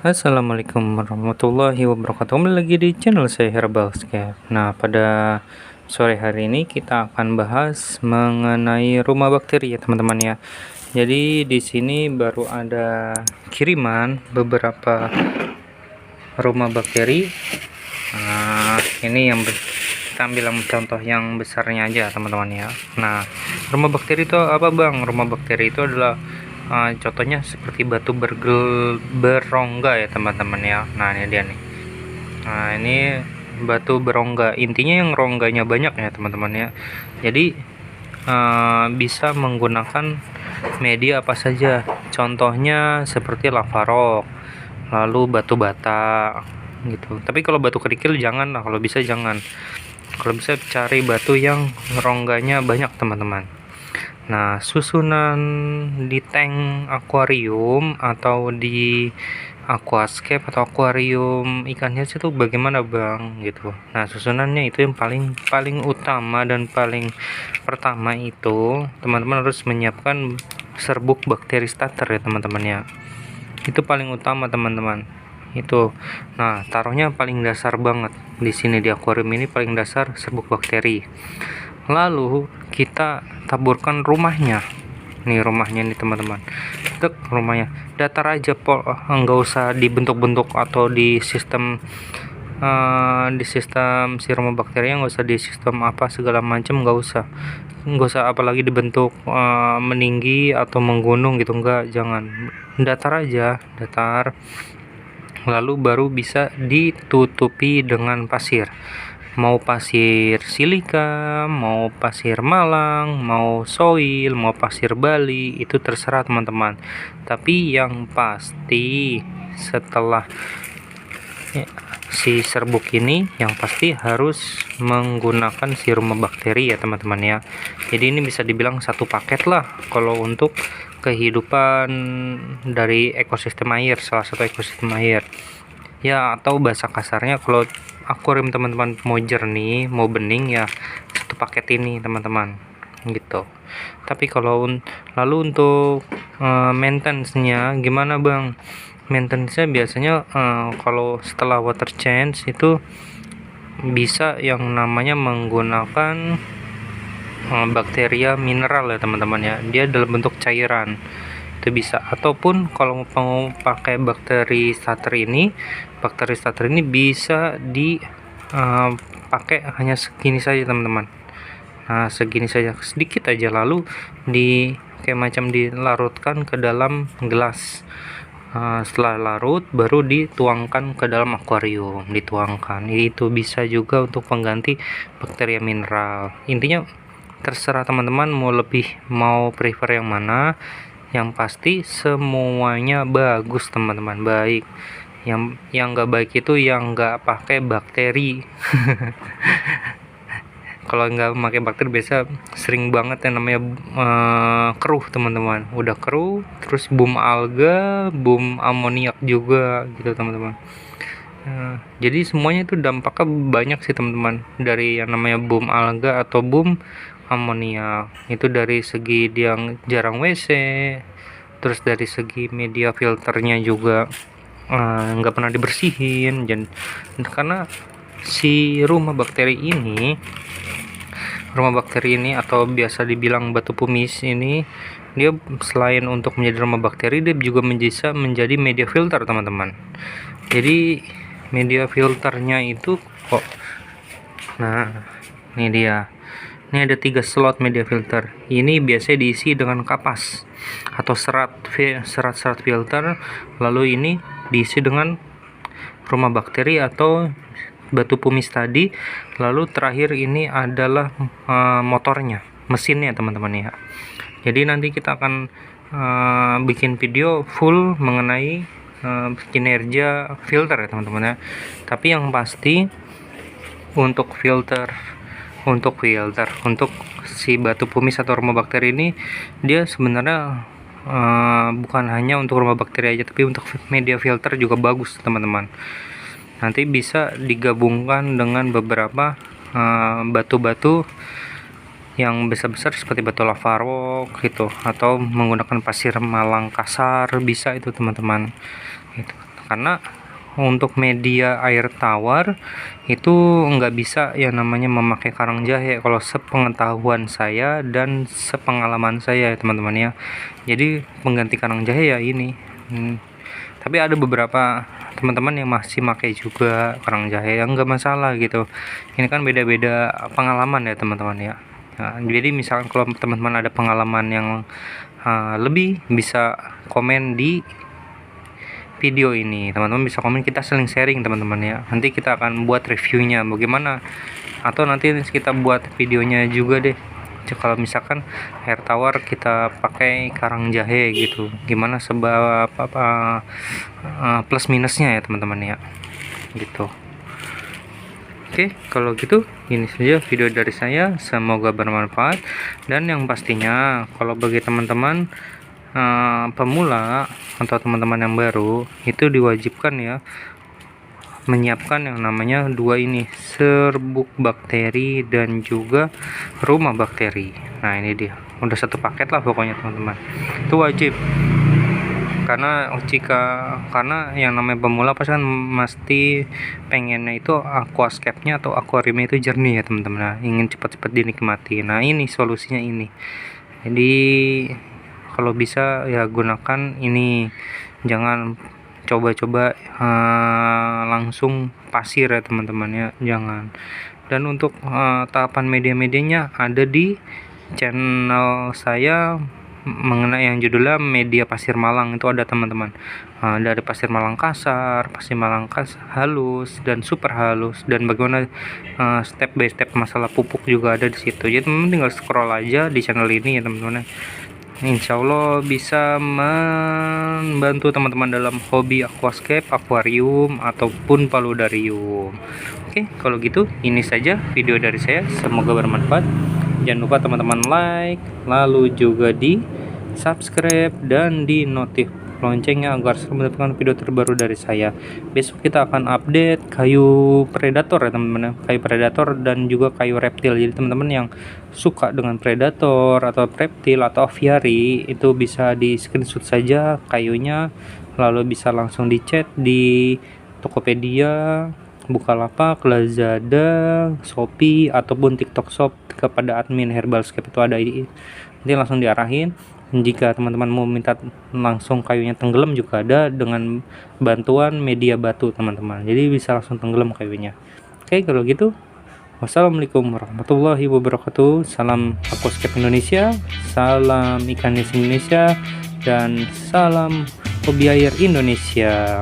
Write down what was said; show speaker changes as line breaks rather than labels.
Assalamualaikum warahmatullahi wabarakatuh. Kembali lagi di channel saya Herbalscape. Nah, pada sore hari ini kita akan bahas mengenai rumah bakteri ya teman-teman ya. Jadi di sini baru ada kiriman beberapa rumah bakteri. Nah, ini yang kita ambil contoh yang besarnya aja teman-teman ya. Nah, rumah bakteri itu apa bang? Rumah bakteri itu adalah contohnya seperti batu berongga ya teman-teman ya. Nah, ini dia nih. Nah, ini batu berongga, intinya yang rongganya banyak ya teman-teman ya. Jadi bisa menggunakan media apa saja, contohnya seperti lava rock, lalu batu bata gitu. Tapi kalau batu kerikil jangan lah, kalau bisa jangan. Kalau bisa cari batu yang rongganya banyak teman-teman. Nah, susunan di tank akuarium atau di aquascape atau akuarium ikan hias itu bagaimana bang gitu. Nah, susunannya itu yang paling utama dan paling pertama itu teman-teman harus menyiapkan serbuk bakteri starter ya teman-teman ya. Itu paling utama teman-teman. Itu. Nah, taruhnya paling dasar banget. Di sini di akuarium ini paling dasar serbuk bakteri. Lalu kita taburkan rumahnya. Nih rumahnya nih teman-teman. Tek rumahnya. Datar aja nggak usah dibentuk-bentuk atau di sistem si rumah bakterinya, nggak usah di sistem apa segala macam, nggak usah apalagi dibentuk meninggi atau menggunung gitu, jangan, datar aja, datar, lalu baru bisa ditutupi dengan pasir, mau pasir silika, mau pasir Malang, mau soil, mau pasir Bali, itu terserah teman-teman. Tapi yang pasti setelah si serbuk ini yang pasti harus menggunakan si rumah bakteri ya teman-teman ya. Jadi ini bisa dibilang satu paket lah kalau untuk kehidupan dari ekosistem air, salah satu ekosistem air ya, atau bahasa kasarnya kalau akuarium teman-teman mau jernih, mau bening ya satu paket ini teman-teman gitu. Tapi kalau lalu untuk maintenance-nya gimana bang? Maintenance-nya biasanya kalau setelah water change itu bisa yang namanya menggunakan bakteria mineral ya teman-teman ya, dia dalam bentuk cairan itu bisa, ataupun kalau mau pakai bakteri starter ini bisa dipakai hanya segini saja teman-teman. Nah, segini saja, sedikit aja, lalu kayak macam dilarutkan ke dalam gelas. Setelah larut baru dituangkan ke dalam akuarium, dituangkan. Itu bisa juga untuk pengganti bakteri mineral. Intinya terserah teman-teman mau prefer yang mana. Yang pasti semuanya bagus teman-teman, baik. Yang nggak baik itu yang nggak pakai bakteri. Kalau nggak pakai bakteri biasa sering banget yang namanya keruh teman-teman, udah keruh terus boom alga, boom amoniak juga gitu teman-teman. Jadi semuanya itu dampaknya banyak sih teman-teman, dari yang namanya boom alga atau boom amoniak, itu dari segi dia jarang WC, terus dari segi media filternya juga nggak pernah dibersihin, karena si rumah bakteri ini atau biasa dibilang batu pumis ini, dia selain untuk menjadi rumah bakteri, dia juga bisa menjadi media filter teman-teman. Jadi media filternya itu kok, nah ini dia, ini ada 3 slot media filter. Ini biasanya diisi dengan kapas atau serat filter, lalu ini diisi dengan rumah bakteri atau batu pumis tadi, lalu terakhir ini adalah motornya, mesinnya teman-teman ya. Jadi nanti kita akan bikin video full mengenai kinerja filter ya teman-teman ya. Tapi yang pasti untuk si batu pumis atau rumah bakteri ini, dia sebenarnya bukan hanya untuk rumah bakteri aja, tapi untuk media filter juga bagus teman-teman. Nanti bisa digabungkan dengan beberapa batu-batu yang besar-besar seperti batu lava rock gitu, atau menggunakan pasir Malang kasar bisa itu teman-teman gitu. karena untuk media air tawar itu nggak bisa yang namanya memakai karang jahe kalau sepengetahuan saya dan sepengalaman saya ya teman-teman ya. Jadi pengganti karang jahe ya ini. Tapi ada beberapa teman-teman yang masih pakai juga karang jahe, yang nggak masalah gitu. Ini kan beda-beda pengalaman ya teman-teman ya. Nah, jadi misalkan kalau teman-teman ada pengalaman yang lebih, bisa komen di video ini, teman-teman bisa komen, kita saling sharing teman-teman ya. Nanti kita akan buat reviewnya bagaimana, atau nanti kita buat videonya juga deh. Kalau misalkan air tawar kita pakai karang jahe gitu, gimana sebab plus minusnya ya teman-teman ya, gitu. Oke, kalau gitu ini saja video dari saya, semoga bermanfaat. Dan yang pastinya kalau bagi teman-teman pemula atau teman-teman yang baru, itu diwajibkan ya menyiapkan yang namanya dua ini, serbuk bakteri dan juga rumah bakteri. Nah ini dia, udah satu paket lah pokoknya teman-teman, itu wajib. Karena yang namanya pemula pasti kan mesti pengennya itu aquascape-nya atau akuariumnya itu jernih ya teman-teman. Nah, ingin cepat-cepat dinikmati. Nah ini solusinya ini. Jadi kalau bisa ya gunakan ini, jangan coba-coba langsung pasir ya teman-teman ya, jangan. Dan untuk tahapan media-medianya ada di channel saya mengenai yang judulnya media pasir malang, itu ada teman-teman. Dari pasir malang kasar, pasir malang halus dan super halus, dan bagaimana step by step masalah pupuk juga ada di situ. Jadi teman-teman tinggal scroll aja di channel ini ya teman-teman. Insya Allah bisa membantu teman-teman dalam hobi aquascape, akuarium, ataupun paludarium. Oke, kalau gitu ini saja video dari saya, semoga bermanfaat. Jangan lupa teman-teman like, lalu juga di subscribe dan di notif loncengnya agar selalu mendapatkan video terbaru dari saya. Besok kita akan update kayu predator ya teman-teman, kayu predator dan juga kayu reptil. Jadi teman-teman yang suka dengan predator atau reptil atau aviary itu bisa di screenshot saja kayunya, lalu bisa langsung di chat di Tokopedia, Bukalapak, Lazada, Shopee, ataupun TikTok Shop kepada admin Herbalscape, itu ada ini. Nanti langsung diarahin. Jika teman-teman mau minta langsung kayunya tenggelam juga ada dengan bantuan media batu teman-teman. Jadi bisa langsung tenggelam kayunya. Oke, kalau gitu wassalamualaikum warahmatullahi wabarakatuh. Salam aquascape Indonesia, salam ikan Indonesia, dan salam hobi air Indonesia.